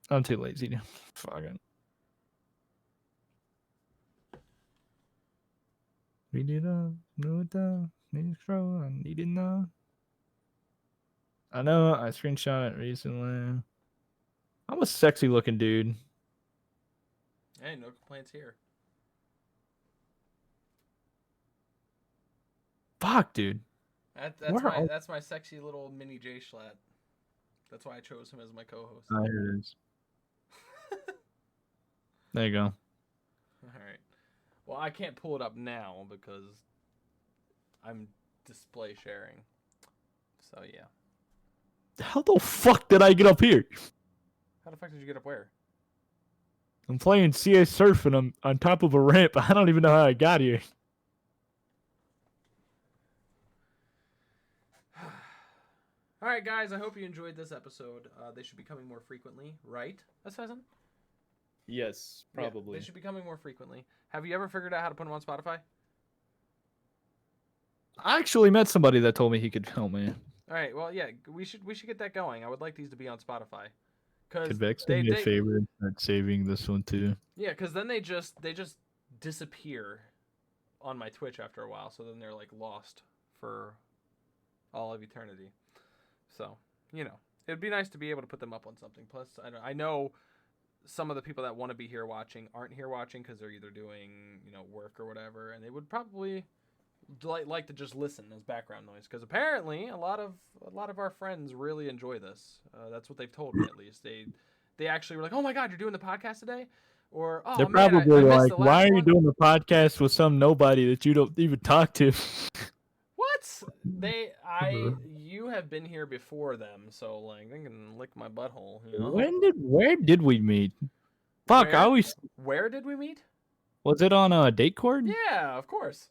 I'm too lazy to fucking. We did I know I screenshot it recently. I'm a sexy looking dude.
Hey, no complaints here.
Fuck, dude.
That's my sexy little mini J Schlatt. That's why I chose him as my co-host.
There it is. There you go.
All right. Well, I can't pull it up now because I'm display sharing. So yeah.
How the fuck did I get up here?
How the fuck did you get up where?
I'm playing CS Surf and I'm on top of a ramp. I don't even know how I got here.
All right, guys. I hope you enjoyed this episode. They should be coming more frequently, right? Assassin?
Yes, probably.
Yeah, they should be coming more frequently. Have you ever figured out how to put them on Spotify?
I actually met somebody that told me he could help me.
All right. Well, yeah, we should get that going. I would like these to be on Spotify.
Could Vex do me a favor and start saving this one too?
Yeah, because then they just disappear on my Twitch after a while. So then they're like lost for all of eternity. So, it'd be nice to be able to put them up on something. Plus, I know some of the people that want to be here watching aren't here watching because they're either doing, work or whatever, and they would probably like to just listen as background noise because apparently a lot of our friends really enjoy this. That's what they've told me, at least. They actually were like, "Oh my God, you're doing the podcast today?" Or, "Oh,
they're
man,
probably
I missed
like,
the
"Why
last
are you
one."
doing the podcast with some nobody that you don't even talk to?"
What? You have been here before them, so like they can lick my butthole.
Where did we meet? Fuck,
Where did we meet?
Was it on Datecord?
Yeah, of course.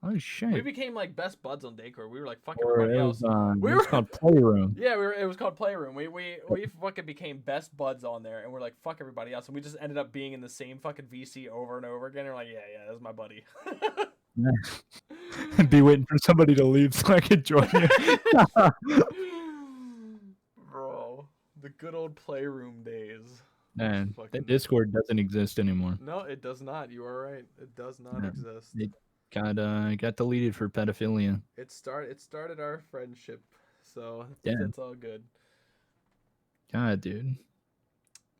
Oh shit.
We became like best buds on Datecord. We were like fucking
Or
everybody
it
else.
was, it was called Playroom.
Yeah, it was called Playroom. We fucking became best buds on there, and we're like fuck everybody else, and we just ended up being in the same fucking VC over and over again. And we're like, yeah, that's my buddy.
And be waiting for somebody to leave so I could join you.
Bro, the good old Playroom days.
Man, that Discord doesn't exist anymore.
No, it does not. You are right. It does not exist.
It got deleted for pedophilia.
It started our friendship, so it's all good.
God, dude.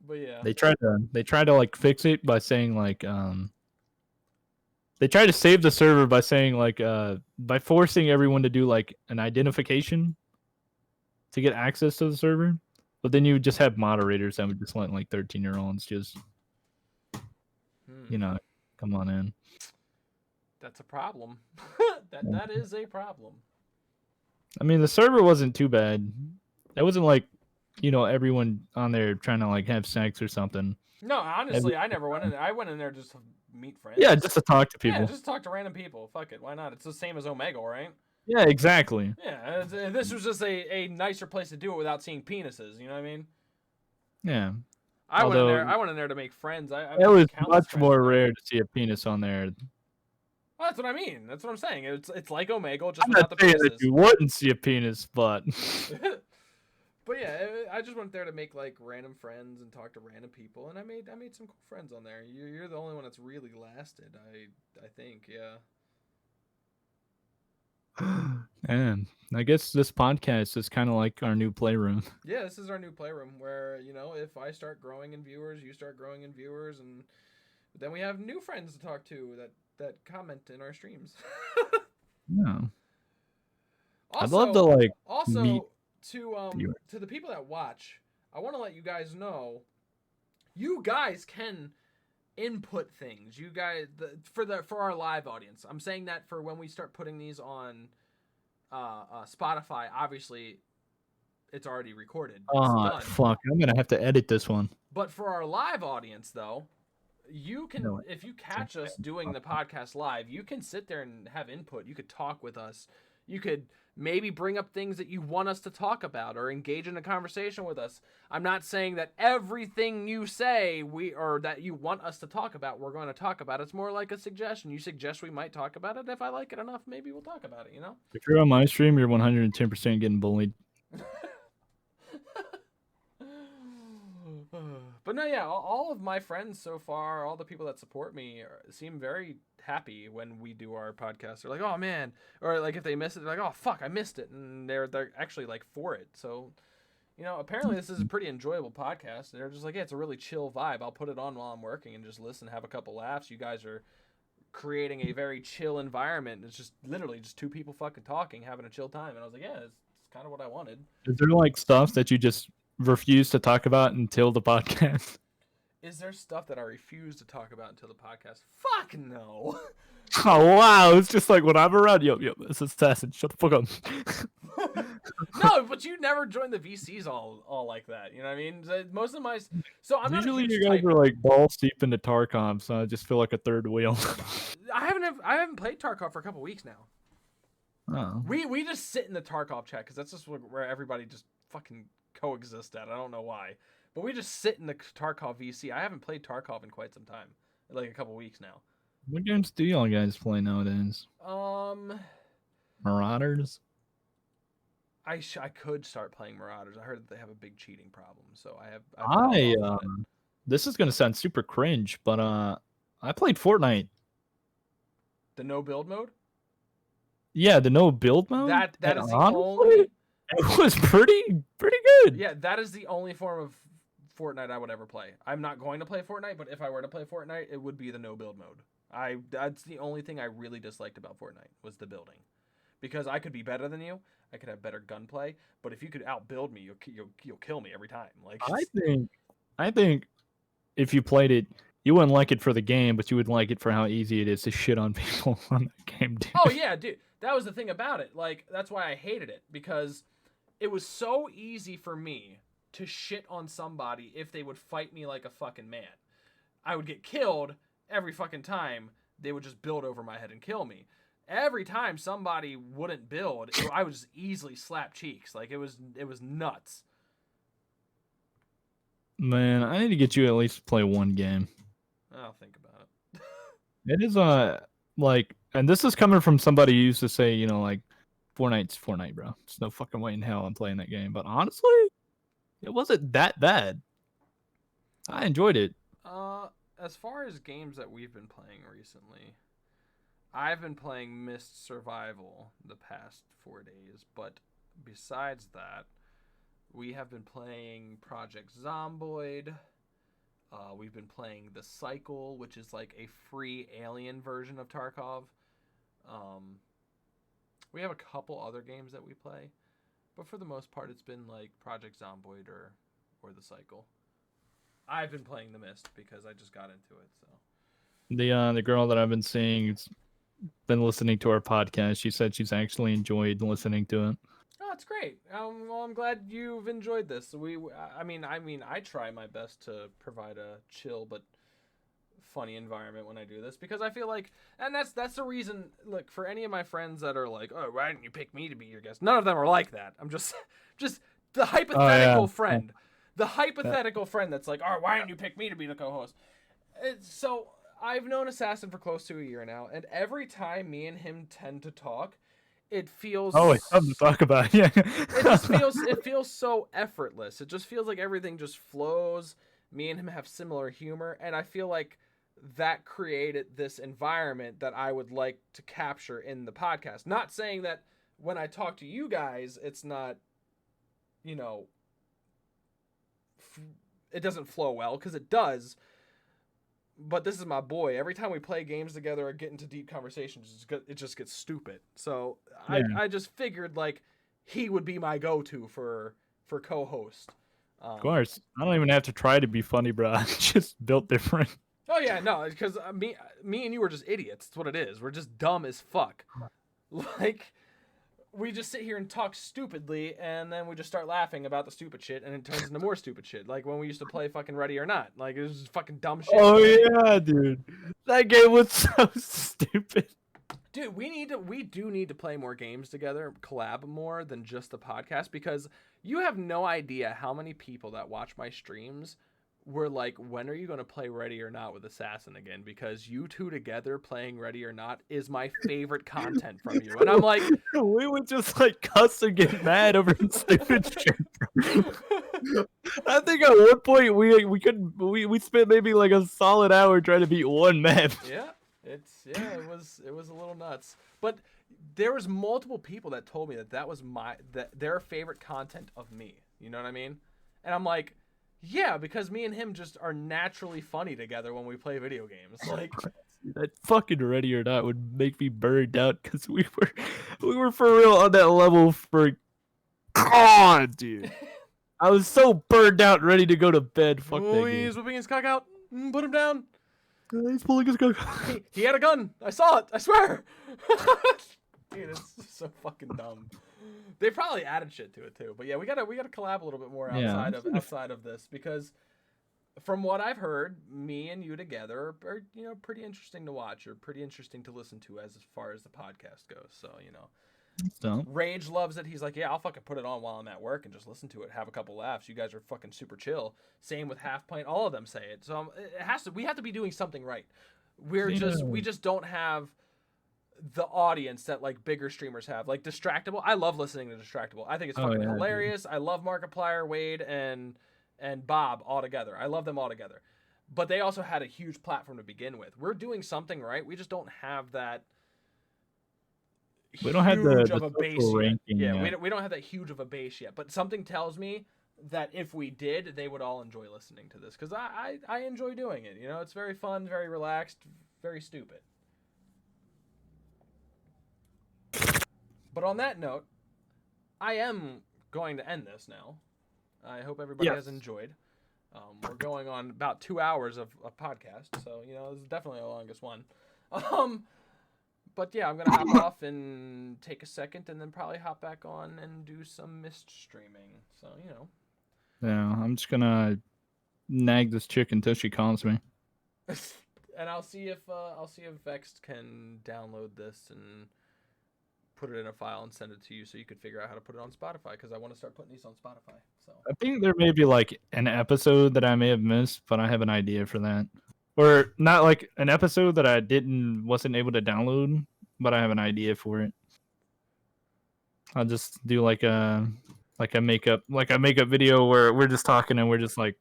But yeah,
they tried to like fix it by saying like they tried to save the server by saying like by forcing everyone to do like an identification to get access to the server. But then you would just have moderators that would just let like 13-year-olds just come on in.
That's a problem. That is a problem.
I mean, the server wasn't too bad. It wasn't like, everyone on there trying to like have sex or something.
No, honestly, I never went in there. I went in there just to meet friends.
Yeah, just to talk to people.
Yeah, just talk to random people. Fuck it, why not? It's the same as Omegle, right?
Yeah, exactly.
Yeah, this was just a nicer place to do it without seeing penises. You know what I mean?
Yeah.
I went in there to make friends.
It was much more rare to see a penis on there.
Well, that's what I mean. That's what I'm saying. It's like Omegle, just
I'm
without
not
the
saying
penises.
that you wouldn't see a penis, but
but yeah, I just went there to make like random friends and talk to random people, and I made some cool friends on there. You're the only one that's really lasted. I think, yeah.
And I guess this podcast is kind of like our new playroom.
Yeah, this is our new playroom where, if I start growing in viewers, you start growing in viewers, and then we have new friends to talk to that comment in our streams.
Yeah.
Also,
I'd love to like meet
to the people that watch, I want to let you guys know you guys can input things. You guys for our live audience. I'm saying that for when we start putting these on Spotify, obviously it's already recorded.
Oh, fuck. I'm going to have to edit this one.
But for our live audience though, you can if you catch us doing the podcast live, you can sit there and have input. You could talk with us. You could Maybe bring up things that you want us to talk about or engage in a conversation with us. I'm not saying that everything you say or that you want us to talk about, we're going to talk about. It's more like a suggestion. You suggest we might talk about it. If I like it enough, maybe we'll talk about it, you know?
If you're on my stream, you're 110% getting bullied.
But no, yeah, all of my friends so far, all the people that support me seem very happy when we do our podcast. They're like, oh man, or like if they miss it, they're like, oh fuck, I missed it, and they're actually like for it. So, you know, apparently this is a pretty enjoyable podcast. They're just like, yeah, it's a really chill vibe. I'll put it on while I'm working and just listen, have a couple laughs. You guys are creating a very chill environment. It's just literally just two people fucking talking, having a chill time. And I was like, yeah, it's kind of what I wanted.
Is there like stuff that you just refuse to talk about until the podcast?
Is there stuff that I refuse to talk about until the podcast? Fuck no.
Oh wow, it's just like when I'm around, yo, it's assassin. Shut the fuck up.
No, but you never join the VCs all like that. You know what I mean? Most of my I'm
usually
not
you guys are like balls deep into Tarkov, so I just feel like a third wheel.
I haven't played Tarkov for a couple weeks now.
Oh.
We just sit in the Tarkov chat because that's just where everybody just fucking coexist at. I don't know why, but we just sit in the Tarkov VC. I haven't played Tarkov in quite some time, like a couple weeks now.
What games do y'all guys play nowadays? Marauders.
I could start playing Marauders. I heard that they have a big cheating problem, so I
this is gonna sound super cringe, but I played Fortnite.
The no build mode.
Yeah, the no build mode.
That is the
honestly,
only.
It was pretty good.
Yeah, that is the only form of Fortnite I would ever play. I'm not going to play Fortnite, but if I were to play Fortnite, it would be the no build mode. That's the only thing I really disliked about Fortnite was the building, because I could be better than you. I could have better gunplay, but if you could outbuild me, you'll kill me every time. Like
I think if you played it, you wouldn't like it for the game, but you would like it for how easy it is to shit on people on that game, dude.
Oh yeah, dude. That was the thing about it. Like, that's why I hated it, because it was so easy for me to shit on somebody if they would fight me like a fucking man. I would get killed every fucking time. They would just build over my head and kill me. Every time somebody wouldn't build, I would just easily slap cheeks. Like, it was nuts.
Man, I need to get you at least to play one game.
I'll think about it.
It is like, and this is coming from somebody who used to say, you know, like, Fortnite's Fortnite, bro. There's no fucking way in hell I'm playing that game. But honestly, it wasn't that bad. I enjoyed it.
As far as games that we've been playing recently, I've been playing Myst Survival the past 4 days, but besides that, we have been playing Project Zomboid. We've been playing The Cycle, which is like a free alien version of Tarkov. We have a couple other games that we play, but for the most part, it's been like Project Zomboid or The Cycle. I've been playing The Myst because I just got into it. So
the girl that I've been seeing has been listening to our podcast. She said she's actually enjoyed listening to it.
Oh, it's great. Well, I'm glad you've enjoyed this. I mean, I try my best to provide a chill but funny environment when I do this, because I feel like, and that's the reason. Look, for any of my friends that are like, oh, why didn't you pick me to be your guest? None of them are like that. I'm just the hypothetical friend. The hypothetical friend that's like, oh, why didn't you pick me to be the co-host? So I've known Assassin for close to a year now, and every time me and him tend to talk, it feels
it's something to talk about. Yeah,
it feels so effortless. It just feels like everything just flows. Me and him have similar humor, and I feel like that created this environment that I would like to capture in the podcast. Not saying that when I talk to you guys, it's not, you know, it doesn't flow well, because it does. But this is my boy. Every time we play games together or get into deep conversations, it just gets stupid. So yeah. I just figured like he would be my go-to for co-host.
Of course, I don't even have to try to be funny, bro. I'm just built different.
Oh yeah, no, because me and you are just idiots. That's what it is. We're just dumb as fuck. Like, we just sit here and talk stupidly, and then we just start laughing about the stupid shit, and it turns into more stupid shit. Like when we used to play fucking Ready or Not. Like, it was just fucking dumb shit.
Oh yeah, dude. That game was so stupid.
Dude, we do need to play more games together, collab more than just the podcast, because you have no idea how many people that watch my streams were like, when are you going to play Ready or Not with Assassin again? Because you two together playing Ready or Not is my favorite content from you. And I'm like,
we would just like cuss and get mad over stupid shit. I think at one point we spent maybe like a solid hour trying to beat one map.
Yeah, it was a little nuts. But there was multiple people that told me that was their favorite content of me. You know what I mean? And I'm like, yeah, because me and him just are naturally funny together when we play video games. Like
that fucking Ready or Not would make me burned out because we were for real on that level for God, dude. I was so burned out, ready to go to bed. Fuck that game.
He's whipping his cock out. Put him down.
He's pulling his cock.
He had a gun. I saw it. I swear. Dude, it's so fucking dumb. They probably added shit to it too. But yeah, we gotta collab a little bit more outside of this, because from what I've heard, me and you together are pretty interesting to watch, or pretty interesting to listen to as far as the podcast goes. So Rage loves it. He's like, yeah, I'll fucking put it on while I'm at work and just listen to it, have a couple laughs. You guys are fucking super chill. Same with Half Pint. All of them say it. So we have to be doing something right. We just don't have the audience that like bigger streamers have. Like Distractable, I love listening to Distractable. I think it's fucking hilarious. Dude. I love Markiplier, Wade, and Bob all together. I love them all together. But they also had a huge platform to begin with. We're doing something right. We just don't have that.
We don't have the
base
ranking.
Yeah, we don't have that huge of a base yet. But something tells me that if we did, they would all enjoy listening to this, because I enjoy doing it. It's very fun, very relaxed, very stupid. But on that note, I am going to end this now. I hope everybody has enjoyed. We're going on about 2 hours of a podcast, so this is definitely the longest one. But yeah, I'm gonna hop off and take a second, and then probably hop back on and do some mist streaming. So
Yeah, I'm just gonna nag this chick until she calls me.
And I'll see if Vexed can download this and put it in a file and send it to you, so you could figure out how to put it on Spotify, because I want to start putting these on Spotify. So
I think there may be like an episode that I may have missed, but I have an idea for that. Or not like an episode that I wasn't able to download, but I have an idea for it. I'll just do like a makeup video where we're just talking and we're just like,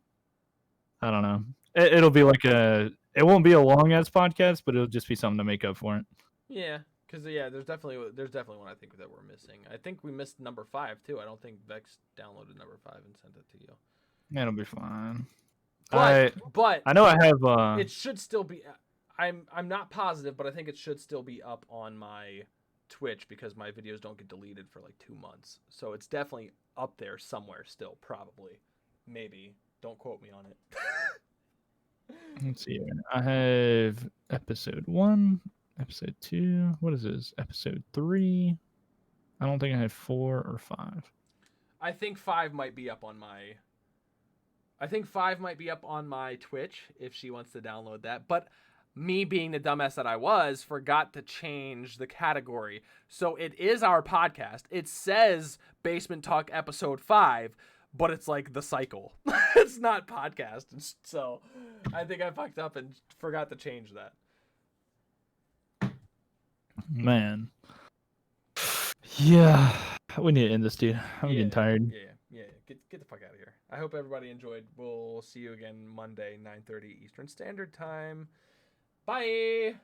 I don't know. It'll be like it won't be a long ass podcast, but it'll just be something to make up for it.
Yeah. Because there's definitely one I think that we're missing. I think we missed number 5 too. I don't think Vex downloaded number 5 and sent it to you.
It'll be fine.
But
I know I have.
It should still be. I'm not positive, but I think it should still be up on my Twitch, because my videos don't get deleted for like 2 months. So it's definitely up there somewhere still, probably, maybe. Don't quote me on it.
Let's see. I have episode 1. Episode 2. What is this? Episode 3. I don't think I have 4 or 5.
I think 5 might be up on my. I think 5 might be up on my Twitch if she wants to download that. But me, being the dumbass that I was, forgot to change the category. So it is our podcast. It says Basement Talk episode 5, but it's like the cycle. It's not podcast. So I think I fucked up and forgot to change that.
Man. Yeah. We need to end this, dude. I'm getting tired.
Yeah. Get the fuck out of here. I hope everybody enjoyed. We'll see you again Monday, 9:30 Eastern Standard Time. Bye.